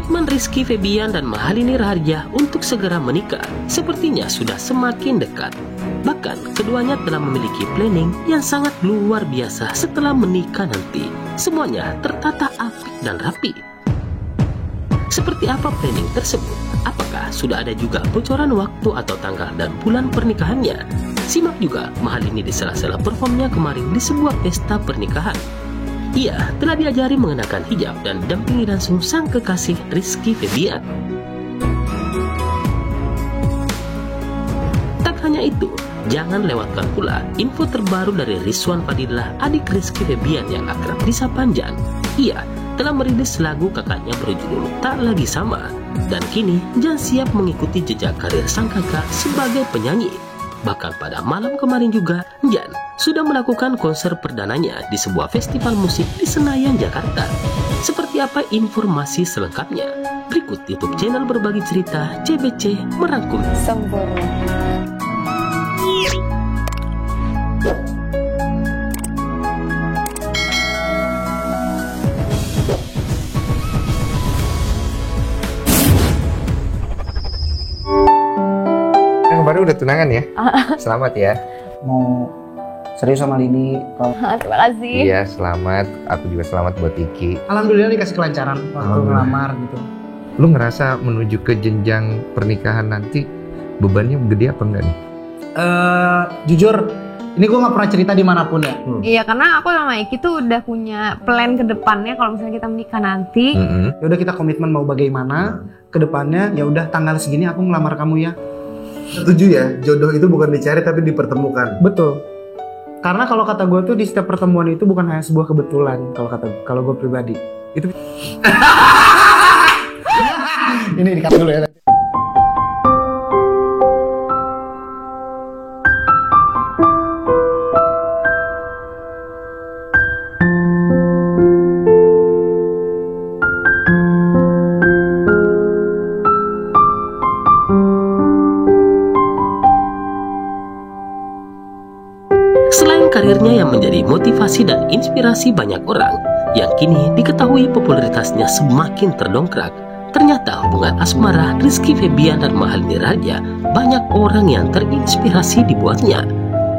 komitmen Rizky Febian dan Mahalini Raharja untuk segera menikah sepertinya sudah semakin dekat. Bahkan keduanya telah memiliki planning yang sangat luar biasa setelah menikah nanti. Semuanya tertata apik dan rapi. Seperti apa planning tersebut? Apakah sudah ada juga bocoran waktu atau tanggal dan bulan pernikahannya? Simak juga Mahalini di sela-sela performnya kemarin di sebuah pesta pernikahan. Ia telah diajari mengenakan hijab dan didampingi langsung sang kekasih Rizky Febian. Tak hanya itu, jangan lewatkan pula info terbaru dari Rizwan Fadillah, adik Rizky Febian yang akrab disapa Jan. Ia telah merilis lagu kakaknya berjudul Tak Lagi Sama, dan kini Jan siap mengikuti jejak karir sang kakak sebagai penyanyi. Bahkan pada malam kemarin juga, Jan sudah melakukan konser perdananya di sebuah festival musik di Senayan, Jakarta. Seperti apa informasi selengkapnya? Berikut YouTube channel Berbagi Cerita CBC merangkum. Sempurna. Baru udah tunangan ya? Selamat ya. Mau serius sama Lini. Terima kasih. Iya, selamat. Aku juga selamat buat Iki. Alhamdulillah dikasih kelancaran waktu ngelamar gitu. Lu ngerasa menuju ke jenjang pernikahan nanti bebannya gede apa enggak nih? Jujur, ini gue nggak pernah cerita dimanapun ya. Iya, karena aku sama Iki tuh udah punya plan ke depannya kalau misalnya kita menikah nanti. Ya udah kita komitmen mau bagaimana ke depannya. Ya udah tanggal segini aku ngelamar kamu ya. Setuju ya, jodoh itu bukan dicari tapi dipertemukan. Betul. Karena kalau kata gue tuh di setiap pertemuan itu bukan hanya sebuah kebetulan. Kalau gue pribadi itu. Ini dikat dulu ya. Selain karirnya yang menjadi motivasi dan inspirasi banyak orang, yang kini diketahui popularitasnya semakin terdongkrak, ternyata hubungan asmara Rizky Febian dan Mahalini Raharja banyak orang yang terinspirasi dibuatnya.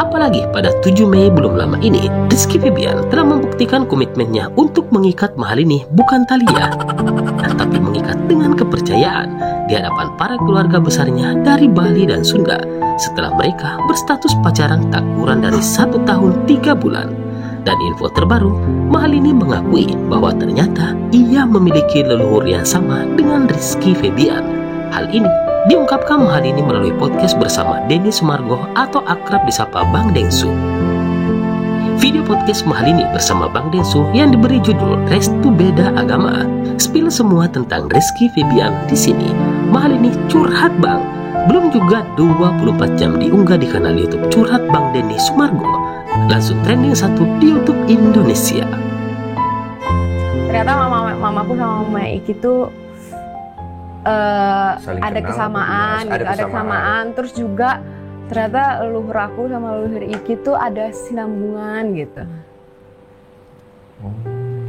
Apalagi pada 7 Mei belum lama ini, Rizky Febian telah membuktikan komitmennya untuk mengikat Mahalini bukan taliah, tapi mengikat dengan kepercayaan di hadapan para keluarga besarnya dari Bali dan Sunda setelah mereka berstatus pacaran tak kurang dari 1 tahun 3 bulan. Dan info terbaru, Mahalini mengakui bahwa ternyata ia memiliki leluhur yang sama dengan Rizky Febian. Hal ini diungkapkan Mahalini melalui podcast bersama Denny Sumargo atau akrab disapa Bang Dengsu. Video podcast Mahalini bersama Bang Dengsu yang diberi judul Restu Beda Agama spill semua tentang Rizky Febian di sini. Mahalini curhat Bang. Belum juga 24 jam diunggah di kanal YouTube Curhat Bang Denny Sumargo. Langsung trending 1 di YouTube Indonesia. Ternyata mamaku sama Mama Iki tuh ada kesamaan gitu, ada kesamaan. Terus juga ternyata leluhur aku sama leluhur Iki tuh ada sinambungan gitu.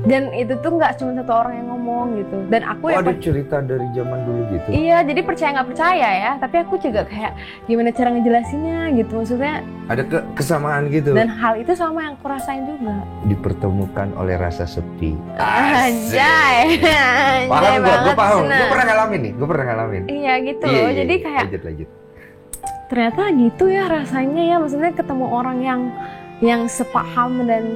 Dan itu tuh nggak cuma satu orang yang ngomong gitu. Dan aku ada cerita dari zaman dulu gitu? Iya, jadi percaya nggak percaya ya. Tapi aku juga kayak gimana cara ngejelasinnya gitu. Maksudnya ada kesamaan gitu. Dan hal itu sama yang aku rasain juga. Dipertemukan oleh rasa sepi. Anjay. Paham gue paham. Gue pernah ngalamin. Iya gitu loh. Jadi kayak lanjut. Ternyata gitu ya rasanya ya. Maksudnya ketemu orang yang sepaham dan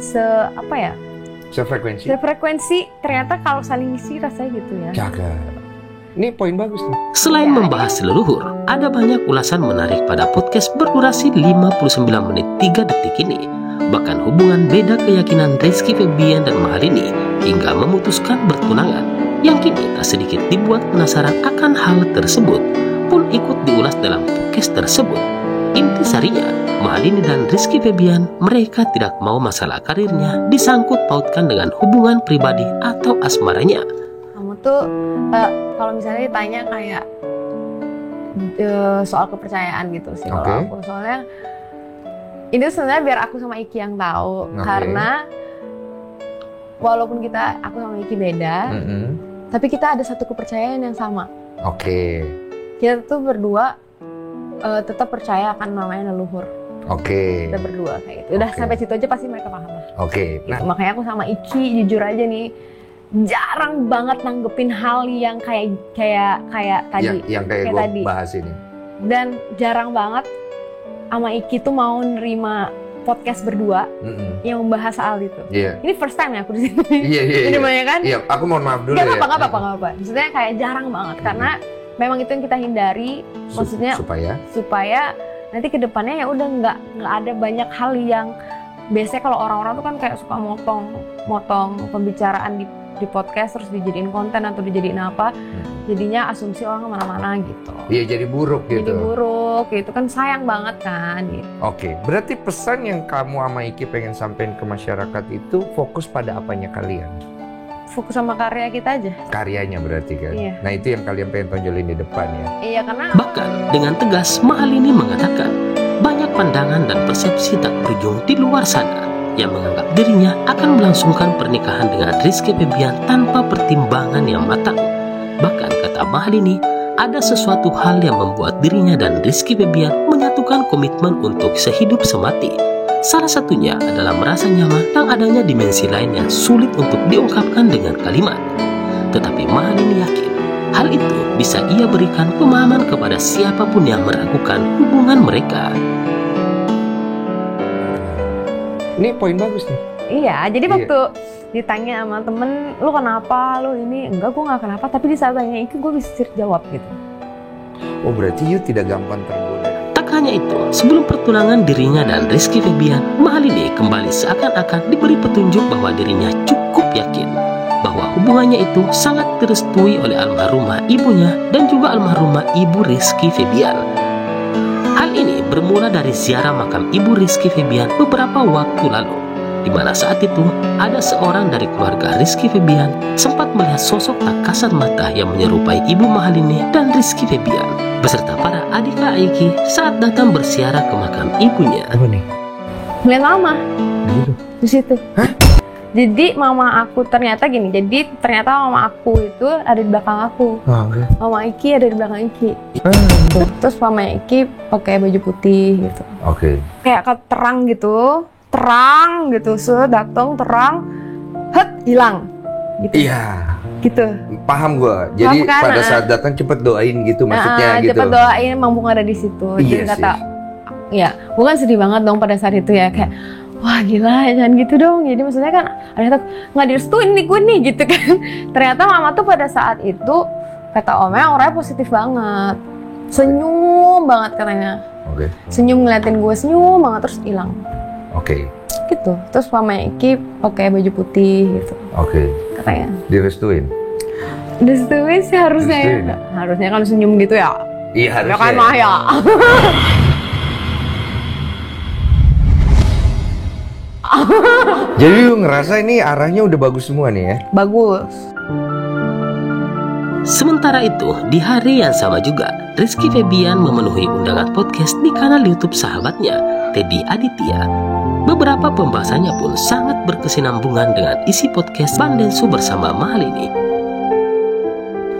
sefrekuensi, ternyata kalau saling isi rasanya gitu ya. Jaga. Ini poin bagus nih. Selain membahas leluhur, ada banyak ulasan menarik pada podcast berdurasi 59 menit 3 detik ini. Bahkan hubungan beda keyakinan Rizky Febian dan Mahalini hingga memutuskan bertunangan, yang kini tak sedikit dibuat penasaran akan hal tersebut pun ikut diulas dalam podcast tersebut. Intisarinya, Mahalini dan Rizky Febian mereka tidak mau masalah karirnya disangkut pautkan dengan hubungan pribadi atau asmaranya. Kamu tuh kalau misalnya ditanya kayak soal kepercayaan gitu sih kalau aku, soalnya ini sebenarnya biar aku sama Iki yang tahu karena walaupun aku sama Iki beda, tapi kita ada satu kepercayaan yang sama. Oke. Kita tuh berdua tetap percaya akan namanya leluhur. Oke. Kita berdua kayak gitu. Udah sampai situ aja pasti mereka paham lah. Oke. Gitu. Makanya aku sama Iki jujur aja nih jarang banget nanggepin hal yang kayak tadi. Yang kayak gue tadi. bahas ini. Dan jarang banget sama Iki tuh mau nerima podcast berdua yang membahas soal itu. Iya. Ini first time ya aku di sini. Iya. Ini banyak kan? Iya, aku mohon maaf dulu Gak ya. apa-apa. Maksudnya kayak jarang banget karena memang itu yang kita hindari. Maksudnya supaya nanti kedepannya ya udah nggak ada banyak hal yang biasanya kalau orang-orang tuh kan kayak suka motong pembicaraan di podcast terus dijadiin konten atau dijadiin apa. Jadinya asumsi orang kemana-mana gitu. Iya, jadi buruk gitu. Jadi buruk, itu kan sayang banget kan. Gitu. Oke, berarti pesan yang kamu sama Iki pengen sampein ke masyarakat itu fokus pada apanya kalian? Fokus sama karya kita aja. Karyanya berarti kan? Iya. Nah itu yang kalian pengen tonjolin di depan ya? Iya, karena Bahkan dengan tegas Mahalini mengatakan banyak pandangan dan persepsi tak berujung di luar sana yang menganggap dirinya akan melangsungkan pernikahan dengan Rizky Febian tanpa pertimbangan yang matang. Bahkan kata Mahalini, ada sesuatu hal yang membuat dirinya dan Rizky Febian menyatukan komitmen untuk sehidup semati. Salah satunya adalah merasa nyaman dan adanya dimensi lain yang sulit untuk diungkapkan dengan kalimat. Tetapi Mahalini yakin, hal itu bisa ia berikan pemahaman kepada siapapun yang meragukan hubungan mereka. Ini poin bagus nih. iya, jadi waktu ditanya sama temen, lu kenapa, lu ini, enggak gue gak kenapa, tapi di saat tanya itu gue bisa jawab gitu. Oh berarti you tidak gampang tergoda. Tak hanya itu, sebelum pertunangan dirinya dan Rizky Febian, Mahalini kembali seakan-akan diberi petunjuk bahwa dirinya cukup yakin bahwa hubungannya itu sangat direstui oleh almarhumah ibunya dan juga almarhumah ibu Rizky Febian. Hal ini bermula dari ziarah makam ibu Rizky Febian beberapa waktu lalu, di mana saat itu ada seorang dari keluarga Rizky Febian sempat melihat sosok tak kasat mata yang menyerupai ibu Mahalini dan Rizky Febian beserta para adik Aiki saat datang berziarah ke makam ibunya. Apa nih? Ngeliat mama Gitu. di situ. Hah? Jadi mama aku ternyata mama aku itu ada di belakang aku. Mama Iki ada di belakang Iki. Terus mama Iki pakai baju putih gitu. Oke. Kayak terang gitu, datang terang, hilang. Gitu. Iya. Gitu. Paham gue. Jadi Paham kan? pada saat datang cepet doain gitu maksudnya gitu. Cepet doain, mumpung ada di situ. Iya Jadi kata, ya, bukan sedih banget dong pada saat itu ya kayak. Wah gila, jangan gitu dong. Jadi maksudnya kan ada nggak direstuin nih gue nih gitu kan. Ternyata mama tuh pada saat itu kata omnya orangnya positif banget, senyum banget katanya. Oke. Senyum ngeliatin gue, senyum banget terus hilang. Oke. Gitu. Terus mama Iki pakai baju putih gitu. Oke. Katanya. Direstuin. Direstuin sih harusnya. Direstuin. Harusnya kan senyum gitu ya. Iya harusnya. Ya kan mah ya. Jadi lu ngerasa ini arahnya udah bagus semua nih ya? Bagus. Sementara itu, di hari yang sama juga, Rizky Febian memenuhi undangan podcast di kanal YouTube sahabatnya, Teddy Aditya. Beberapa pembahasannya pun sangat berkesinambungan dengan isi podcast Bandensu bersama Mahalini.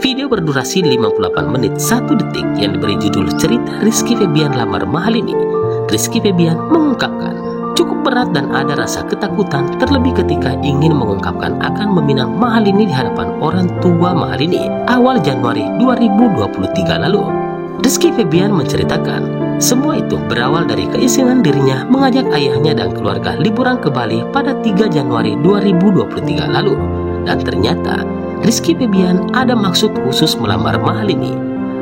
Video berdurasi 58 menit 1 detik yang diberi judul Cerita Rizky Febian Lamar Mahalini. Rizky Febian mengungkapkan cukup berat dan ada rasa ketakutan terlebih ketika ingin mengungkapkan akan meminang Mahalini di hadapan orang tua Mahalini awal Januari 2023 lalu. Rizky Febian menceritakan semua itu berawal dari keinginan dirinya mengajak ayahnya dan keluarga liburan ke Bali pada 3 Januari 2023 lalu. Dan ternyata Rizky Febian ada maksud khusus melamar Mahalini.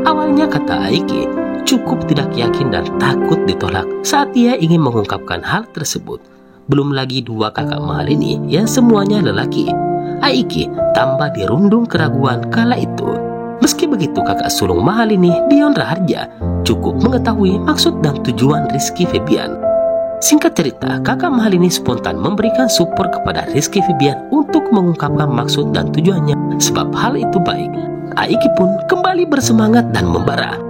Awalnya kata Aiki cukup tidak yakin dan takut ditolak saat ia ingin mengungkapkan hal tersebut. Belum lagi dua kakak Mahalini yang semuanya lelaki. Aiki tambah dirundung keraguan kala itu. Meski begitu, kakak sulung Mahalini, Dion Raharja, cukup mengetahui maksud dan tujuan Rizky Febian. Singkat cerita, kakak Mahalini spontan memberikan support kepada Rizky Febian untuk mengungkapkan maksud dan tujuannya. Sebab hal itu baik, Aiki pun kembali bersemangat dan membara.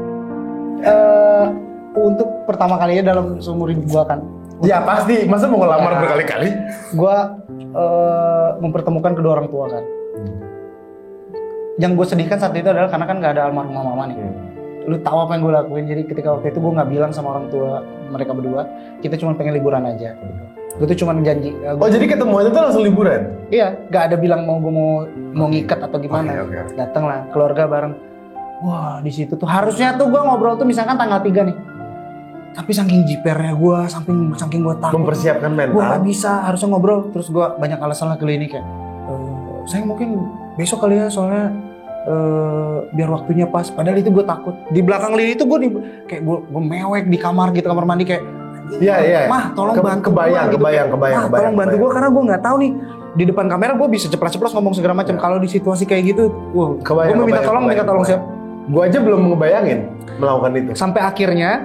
Untuk pertama kalinya dalam seumur hidup gue kan. Ya pasti, masa mau ngelamar berkali-kali? Gue mempertemukan kedua orang tua kan. yang gue sedihkan saat itu adalah karena kan nggak ada almarhum mama nih. Lu tahu apa yang gue lakuin? Jadi ketika waktu itu gue nggak bilang sama orang tua mereka berdua, kita cuma pengen liburan aja. Gue tuh cuma janji. Jadi ketemuannya tuh langsung liburan? Iya, nggak ada bilang mau ngikat atau gimana. Datang lah keluarga bareng. Wah di situ tuh harusnya tuh gue ngobrol tuh misalkan tanggal 3 nih. Tapi saking jipernya gue, saking gue takut. Mempersiapkan mental. Gue nggak bisa, harusnya ngobrol. Terus gue banyak alasan lah ke Lini kayak, saya mungkin besok kali ya soalnya biar waktunya pas. Padahal itu gue takut. Di belakang Lini tuh gue kayak gue mewek di kamar gitu, kamar mandi kayak. Iya. Mah tolong bantu Kebayang. Tolong bantu gue karena gue nggak tahu nih. Di depan kamera gue bisa ceplas-ceplos ngomong segala macam. Kalau di situasi kayak gitu, gue minta tolong siap. Gue aja belum ngebayangin melakukan itu. Sampai akhirnya,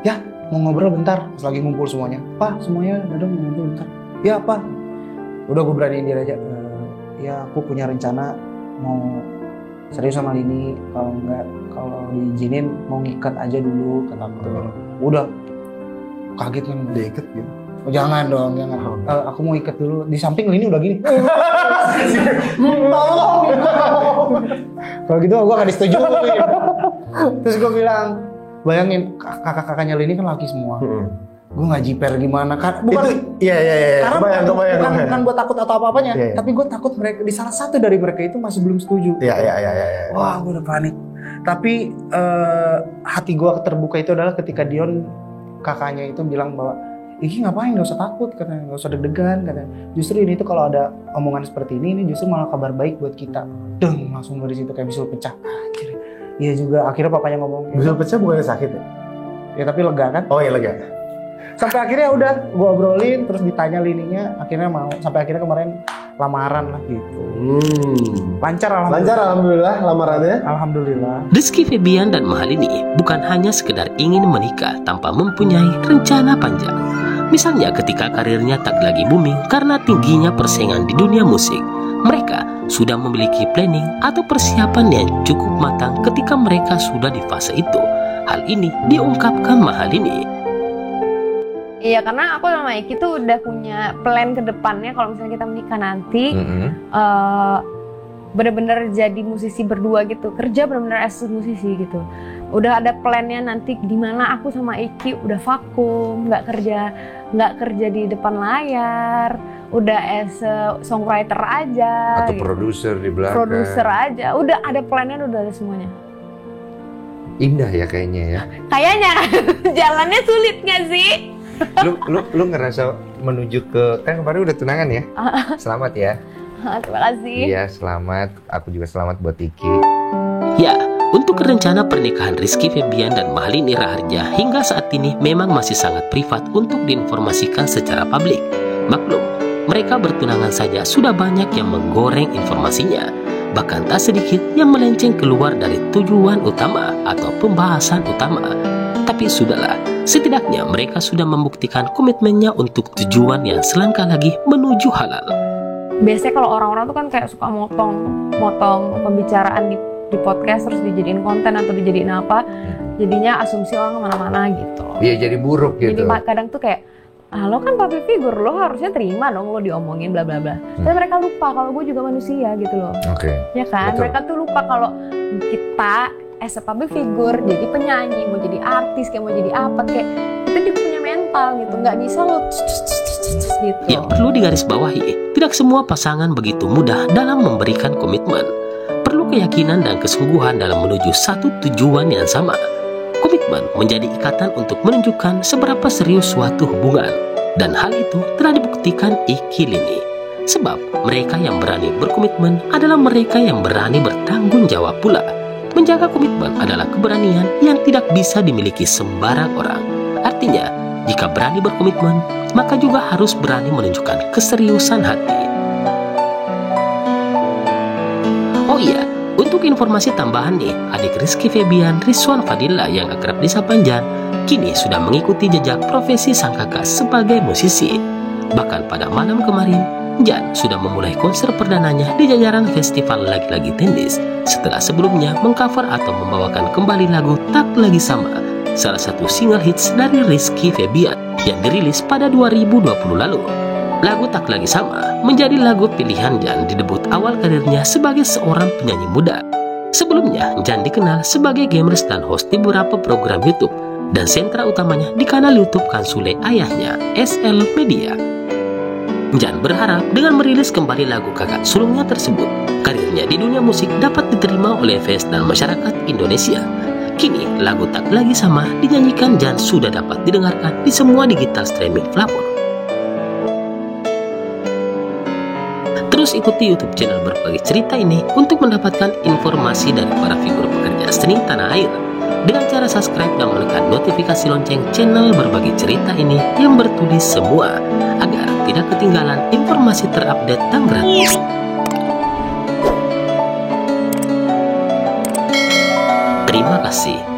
ya mau ngobrol bentar, pas lagi ngumpul semuanya. Pak, semuanya udah mau ngobrol bentar. Ya Pak, udah gue beraniin dia aja. Ya aku punya rencana mau serius sama Lini. Kalau diizinin mau ngikat aja dulu kata aku. Udah, kaget kan dia ikat gitu. Oh, jangan dong. Aku mau ikat dulu. Di samping Lini udah gini. Kalau gitu gue gak disetujui. Terus gue bilang, bayangin kakak-kakaknya Lini kan laki semua. Gue gak jiper gimana kan? Bukan. Iya. Karena bukan gue takut atau apa-apanya. Iya. Tapi gue takut mereka di salah satu dari mereka itu masih belum setuju. Iya. Wah, gue udah panik. Tapi hati gue terbuka itu adalah ketika Dion kakaknya itu bilang bahwa Iki ngapain, gak usah takut katanya, gak usah deg-degan katanya. Justru ini tuh kalau ada omongan seperti ini justru malah kabar baik buat kita. Langsung dari situ kayak bisul pecah. Anjir. Iya juga, akhirnya papanya ngomong. Bisul pecah bukannya sakit ya? Ya tapi lega kan? Oh iya lega. Sampai akhirnya udah gue obrolin, terus ditanya Lininya, akhirnya mau. Sampai akhirnya kemarin lamaran lah gitu. Lancar alhamdulillah lamarannya. Alhamdulillah. Rizky Febian dan Mahalini bukan hanya sekedar ingin menikah tanpa mempunyai rencana panjang. Misalnya ketika karirnya tak lagi booming karena tingginya persaingan di dunia musik, mereka sudah memiliki planning atau persiapan yang cukup matang ketika mereka sudah di fase itu. Hal ini diungkapkan Mahalini. Iya, karena aku sama Iki tuh udah punya plan ke depannya kalau misalnya kita menikah nanti. Bener-bener jadi musisi berdua gitu, kerja bener-bener as musisi gitu. Udah ada plannya nanti dimana aku sama Iki udah vakum, nggak kerja di depan layar, udah as songwriter aja. Atau gitu. produser di belakang. Produser aja, udah ada plannya, udah ada semuanya. Indah ya kayaknya ya. Kayaknya jalannya sulit nggak sih? Lu ngerasa menuju ke, kan kemarin udah tunangan ya? Selamat ya. Terima kasih. Iya, selamat. Aku juga selamat buat Iki. Ya, untuk rencana pernikahan Rizky Febian dan Mahalini Raharja hingga saat ini memang masih sangat privat untuk diinformasikan secara publik. Maklum, mereka bertunangan saja sudah banyak yang menggoreng informasinya. Bahkan tak sedikit yang melenceng keluar dari tujuan utama atau pembahasan utama. Tapi sudahlah, setidaknya mereka sudah membuktikan komitmennya untuk tujuan yang selangkah lagi menuju halal. Biasanya kalau orang-orang tuh kan kayak suka motong pembicaraan di podcast terus dijadiin konten atau dijadiin apa, jadinya asumsi orang kemana-mana gitu. Iya, jadi buruk gitu. Jadi kadang tuh kayak, lo kan public figure, lo harusnya terima dong lo diomongin bla bla bla. Tapi mereka lupa kalau gue juga manusia gitu loh. Oke. Ya kan, betul. mereka tuh lupa kalau kita as a public figure, jadi penyanyi, mau jadi artis, kayak mau jadi apa, kayak kita juga punya mental gitu, nggak bisa lo gitu. Yang perlu digarisbawahi, tidak semua pasangan begitu mudah dalam memberikan komitmen. Perlu keyakinan dan kesungguhan dalam menuju satu tujuan yang sama. Komitmen menjadi ikatan untuk menunjukkan seberapa serius suatu hubungan. Dan hal itu telah dibuktikan Iki Lini. Sebab mereka yang berani berkomitmen adalah mereka yang berani bertanggung jawab pula. Menjaga komitmen adalah keberanian yang tidak bisa dimiliki sembarang orang. Artinya, jika berani berkomitmen, maka juga harus berani menunjukkan keseriusan hati. Oh iya, untuk informasi tambahan nih, adik Rizky Febian, Rizwan Fadila yang akrab disapa Jan, kini sudah mengikuti jejak profesi sang kakak sebagai musisi. Bahkan pada malam kemarin, Jan sudah memulai konser perdananya di jajaran festival Lagi-Lagi Tenis setelah sebelumnya mengcover atau membawakan kembali lagu Tak Lagi Sama, salah satu single hits dari Rizky Febian yang dirilis pada 2020 lalu. Lagu Tak Lagi Sama menjadi lagu pilihan Jan di debut awal karirnya sebagai seorang penyanyi muda. Sebelumnya, Jan dikenal sebagai gamers dan host di beberapa program YouTube, dan sentra utamanya di kanal YouTube Kang Sule ayahnya, SL Media. Jan berharap dengan merilis kembali lagu kakak sulungnya tersebut, karirnya di dunia musik dapat diterima oleh fans dan masyarakat Indonesia. Kini, lagu Tak Lagi Sama dinyanyikan Jan sudah dapat didengarkan di semua digital streaming platform. Terus ikuti YouTube channel Berbagi Cerita ini untuk mendapatkan informasi dari para figur pekerja seni tanah air dengan cara subscribe dan menekan notifikasi lonceng channel Berbagi Cerita ini yang bertulis semua agar tidak ketinggalan informasi terupdate dan gratis. Terima kasih.